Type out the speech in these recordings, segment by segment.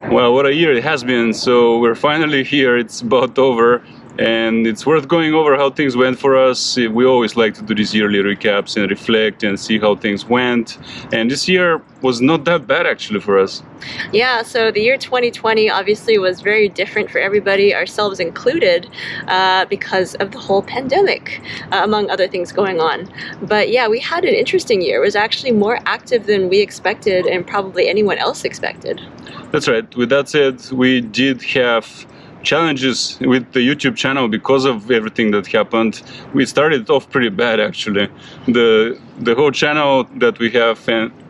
Well, what a year it has been. So we're finally here. It's about over. And it's worth going over how things went for us. We always like to do these yearly recaps and reflect and see how things went. And this year was not that bad actually for us. Yeah, so the year 2020 obviously was very different for everybody, ourselves included, because of the whole pandemic, among other things going on. But yeah, we had an interesting year. It was actually more active than we expected and probably anyone else expected. That's right. With that said, we did have challenges with the YouTube channel because of everything that happened. We started off pretty bad actually. The whole channel that we have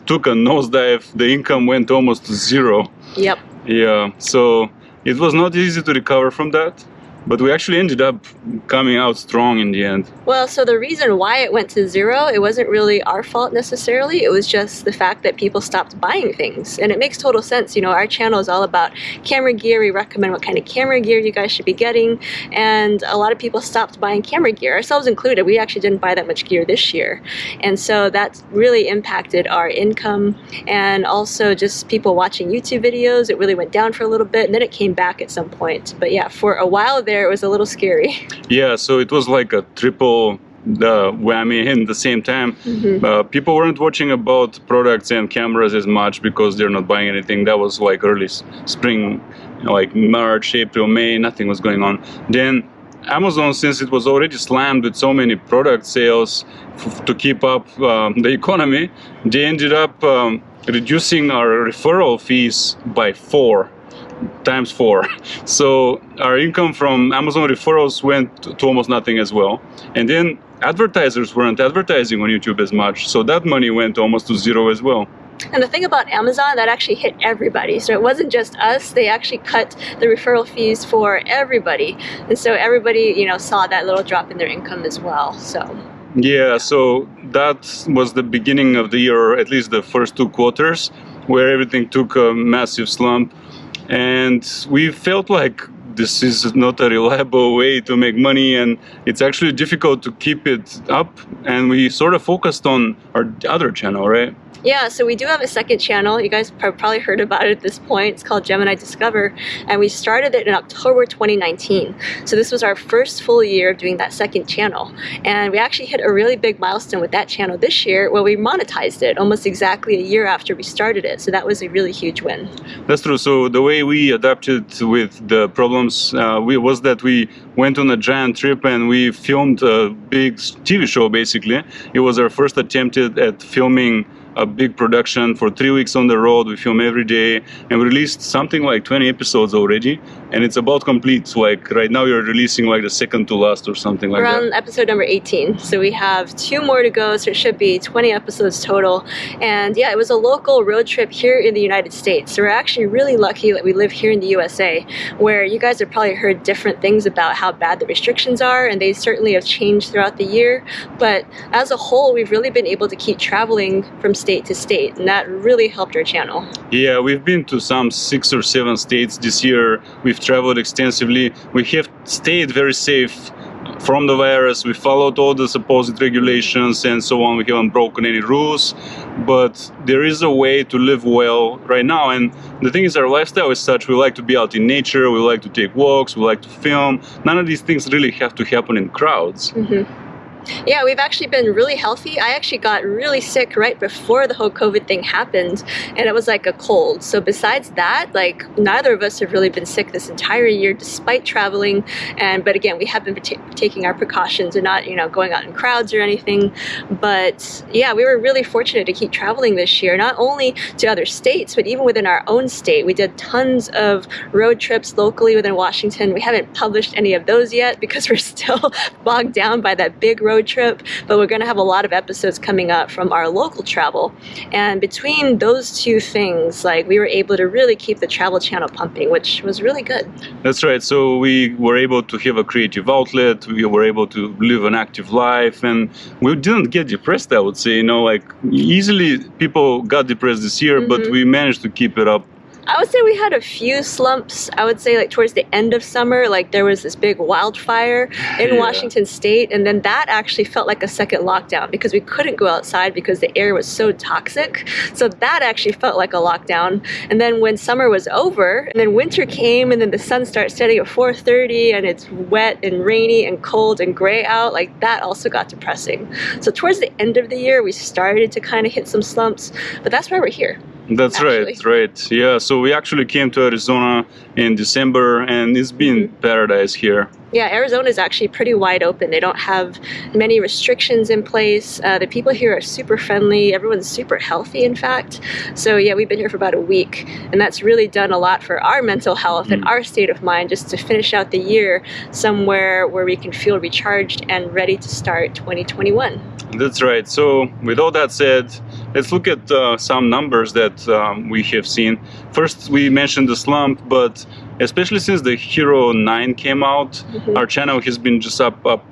took a nosedive. The income went almost to zero. Yep. Yeah, so it was not easy to recover from that. But we actually ended up coming out strong in the end. Well, so the reason why it went to zero, it wasn't really our fault necessarily. It was just the fact that people stopped buying things. And it makes total sense. You know, our channel is all about camera gear. We recommend what kind of camera gear you guys should be getting. And a lot of people stopped buying camera gear, ourselves included. We actually didn't buy that much gear this year. And so that really impacted our income and also just people watching YouTube videos. It really went down for a little bit and then it came back at some point. But yeah, for a while there, it was a little scary. Yeah, so it was like a triple whammy in the same time. People weren't watching about products and cameras as much because they're not buying anything. That was like early spring, like March, April, May, nothing was going on. Then Amazon, since it was already slammed with so many product sales to keep up the economy, they ended up reducing our referral fees by 4 times 4. So our income from Amazon referrals went to almost nothing as well. And then advertisers weren't advertising on YouTube as much, so that money went almost to zero as well. And the thing about Amazon, that actually hit everybody. So it wasn't just us, they actually cut the referral fees for everybody. And so everybody, you know, saw that little drop in their income as well. So yeah, so that was the beginning of the year, or at least the first 2 quarters, where everything took a massive slump. And we felt like this is not a reliable way to make money, and it's actually difficult to keep it up. And we sort of focused on our other channel, right? yeah, so we do have a second channel. You guys probably heard about it at this point. It's called Gemini Discover, and we started it in October 2019. So this was our first full year of doing that second channel. And we actually hit a really big milestone with that channel this year where we monetized it almost exactly a year after we started it. So that was a really huge win. That's true. So the way we adapted with the problems was that we went on a giant trip and we filmed a big TV show, basically. It was our first attempt at filming a big production for 3 weeks on the road. We film every day, and we released something like 20 episodes already, and it's about complete. So like right now you're releasing like the second to last or something like that. Around episode number 18. So we have 2 more to go, so it should be 20 episodes total. And yeah, it was a local road trip here in the United States. So we're actually really lucky that we live here in the USA, where you guys have probably heard different things about how bad the restrictions are, and they certainly have changed throughout the year. But as a whole, we've really been able to keep traveling from state to state, and that really helped our channel. Yeah, we've been to some 6 or 7 states this year. We've traveled extensively. We have stayed very safe from the virus. We followed all the supposed regulations and so on. We haven't broken any rules, but there is a way to live well right now. And the thing is, our lifestyle is such, we like to be out in nature, we like to take walks, we like to film. None of these things really have to happen in crowds. Yeah, we've actually been really healthy. I actually got really sick right before the whole COVID thing happened, and it was like a cold. So besides that, like, neither of us have really been sick this entire year despite traveling. But again, we have been taking our precautions and not, you know, going out in crowds or anything. But yeah, we were really fortunate to keep traveling this year, not only to other states, but even within our own state. We did tons of road trips locally within Washington. We haven't published any of those yet because we're still bogged down by that big road trip, but we're going to have a lot of episodes coming up from our local travel. And between those 2 things, like, we were able to really keep the travel channel pumping, which was really good. That's right. So we were able to have a creative outlet. We were able to live an active life, and we didn't get depressed, I would say. You know, like, easily people got depressed this year, but we managed to keep it up. I would say we had a few slumps. I would say like towards the end of summer, like there was this big wildfire in Yeah. Washington State, and then that actually felt like a second lockdown because we couldn't go outside because the air was so toxic. So that actually felt like a lockdown. And then when summer was over, and then winter came, and then the sun starts setting at 4:30, and it's wet and rainy and cold and gray out, like that also got depressing. So towards the end of the year, we started to kind of hit some slumps, but that's why we're here. That's Actually. right. Yeah, so we actually came to Arizona in December, and it's been paradise here. Yeah, Arizona is actually pretty wide open. They don't have many restrictions in place. The people here are super friendly. Everyone's super healthy, in fact. So yeah, we've been here for about a week, and that's really done a lot for our mental health and our state of mind, just to finish out the year somewhere where we can feel recharged and ready to start 2021. That's right. So with all that said, let's look at some numbers that we have seen. First, we mentioned the slump, but especially since the Hero 9 came out, our channel has been just up.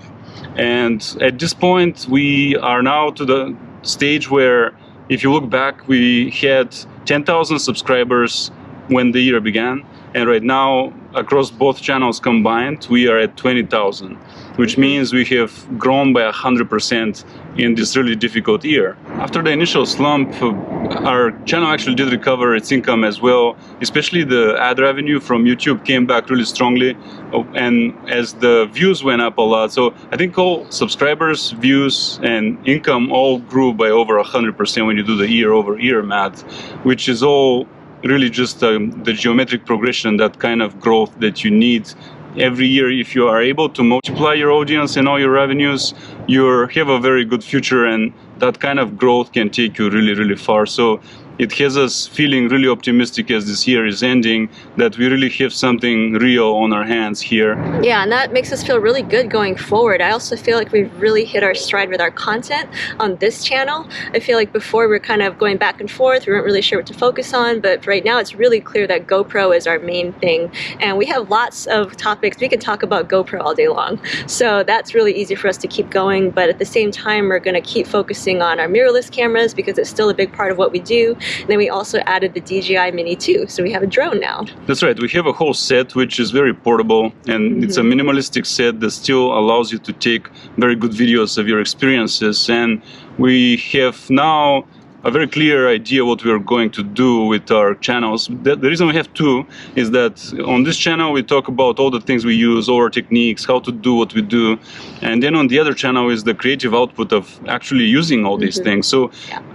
And at this point, we are now to the stage where, if you look back, we had 10,000 subscribers when the year began. And right now, across both channels combined, we are at 20,000, which means we have grown by 100% in this really difficult year. After the initial slump, our channel actually did recover its income as well, especially the ad revenue from YouTube came back really strongly, and as the views went up a lot. So I think all subscribers, views, and income all grew by over 100% when you do the year-over-year math, which is all really just the geometric progression, that kind of growth that you need every year. If you are able to multiply your audience and all your revenues, you have a very good future, and that kind of growth can take you really, really far. So it has us feeling really optimistic as this year is ending, that we really have something real on our hands here. Yeah, and that makes us feel really good going forward. I also feel like we've really hit our stride with our content on this channel. I feel like before we were kind of going back and forth, we weren't really sure what to focus on, but right now it's really clear that GoPro is our main thing. And we have lots of topics. We could talk about GoPro all day long. So that's really easy for us to keep going, but at the same time, we're gonna keep focusing on our mirrorless cameras because it's still a big part of what we do. And then we also added the DJI Mini 2, so we have a drone now. That's right. We have a whole set which is very portable, and it's a minimalistic set that still allows you to take very good videos of your experiences. And we have now a very clear idea what we are going to do with our channels. The reason we have two is that on this channel we talk about all the things we use, all our techniques, how to do what we do, and then on the other channel is the creative output of actually using all these things. So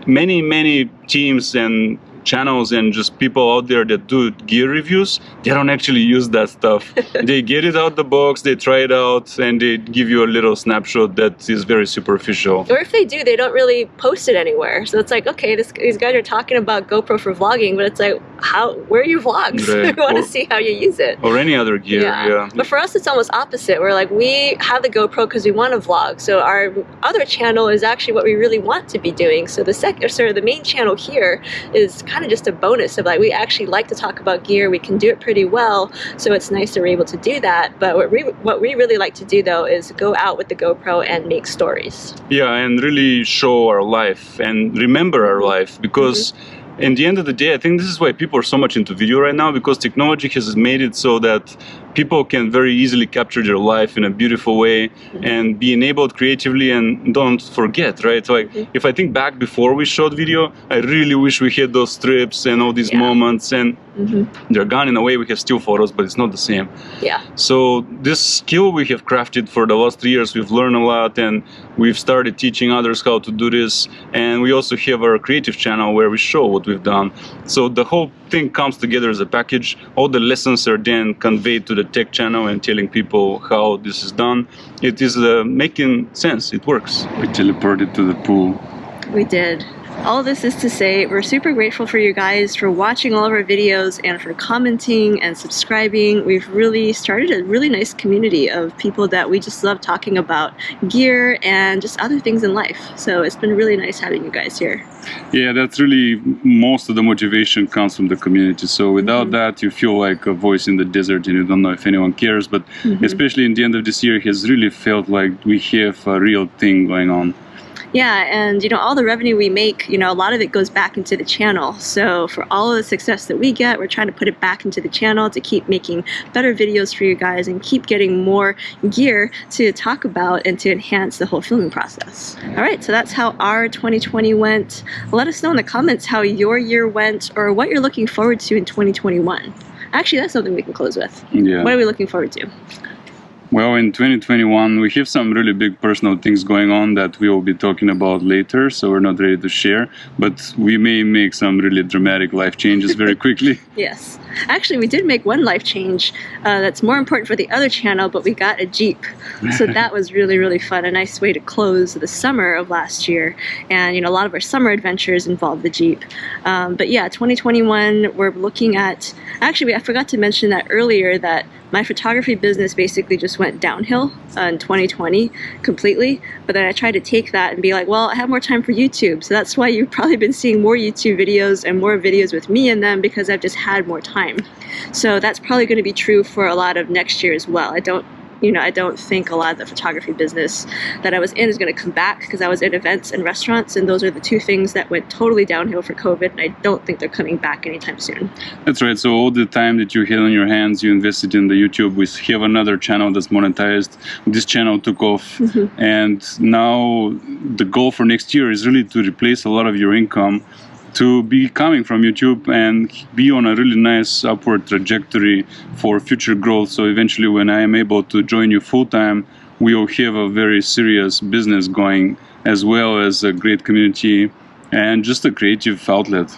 many teams and channels and just people out there that do gear reviews, they don't actually use that stuff. They get it out the box, they try it out, and they give you a little snapshot that is very superficial. Or if they do, they don't really post it anywhere. So it's like, okay, these guys are talking about GoPro for vlogging, but it's like, where are your vlogs? Right. We want to see how you use it. Or any other gear, yeah. But for us, it's almost opposite. We're like, we have the GoPro because we want to vlog. So our other channel is actually what we really want to be doing. So the main channel here is kind of just a bonus of like, we actually like to talk about gear. We can do it pretty well. So it's nice that we're able to do that. But what we really like to do though is go out with the GoPro and make stories. Yeah, and really show our life and remember our life, because in the end of the day, I think this is why people are so much into video right now, because technology has made it so that people can very easily capture their life in a beautiful way and be enabled creatively and don't forget, right? So like, if I think back before we shot video, I really wish we had those strips and all these moments, and they're gone in a way. We have still photos, but it's not the same. Yeah. So this skill we have crafted for the last 3 years, we've learned a lot, and we've started teaching others how to do this. And we also have our creative channel where we show what we've done. So the whole thing comes together as a package. All the lessons are then conveyed to the tech channel and telling people how this is done. It is making sense. It works. We teleported to the pool. We did. All this is to say, we're super grateful for you guys for watching all of our videos and for commenting and subscribing. We've really started a really nice community of people that we just love talking about gear and just other things in life. So it's been really nice having you guys here. Yeah, that's really, most of the motivation comes from the community. So without that, you feel like a voice in the desert and you don't know if anyone cares. But especially in the end of this year, it has really felt like we have a real thing going on. Yeah, and all the revenue we make, a lot of it goes back into the channel. So for all of the success that we get, we're trying to put it back into the channel to keep making better videos for you guys and keep getting more gear to talk about and to enhance the whole filming process. All right, so that's how our 2020 went. Let us know in the comments how your year went or what you're looking forward to in 2021. Actually, that's something we can close with. Yeah. What are we looking forward to? Well, in 2021, we have some really big personal things going on that we will be talking about later, so we're not ready to share, but we may make some really dramatic life changes very quickly. Yes. Actually, we did make one life change that's more important for the other channel, but we got a Jeep. So that was really, really fun. A nice way to close the summer of last year. And, a lot of our summer adventures involved the Jeep. But yeah, 2021, we're looking at... Actually, I forgot to mention that earlier, that my photography business basically just went downhill in 2020 completely. But then I tried to take that and be like, well, I have more time for YouTube. So that's why you've probably been seeing more YouTube videos and more videos with me in them, because I've just had more time. So that's probably going to be true for a lot of next year as well. I don't think a lot of the photography business that I was in is going to come back, because I was in events and restaurants, and those are the two things that went totally downhill for COVID, and I don't think they're coming back anytime soon. That's right. So all the time that you had on your hands, you invested in the YouTube. We have another channel that's monetized. This channel took off, and now the goal for next year is really to replace a lot of your income to be coming from YouTube and be on a really nice upward trajectory for future growth. So eventually, when I am able to join you full-time, we will have a very serious business going, as well as a great community and just a creative outlet.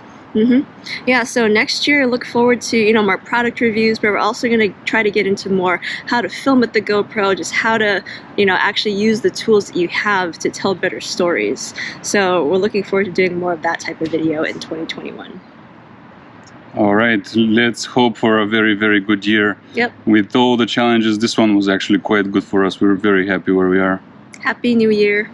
Yeah, so next year look forward to more product reviews, but we're also going to try to get into more how to film with the GoPro, just how to actually use the tools that you have to tell better stories. So we're looking forward to doing more of that type of video in 2021. All right, let's hope for a very, very good year. Yep. With all the challenges, this one was actually quite good for us. We're very happy where we are. Happy New Year.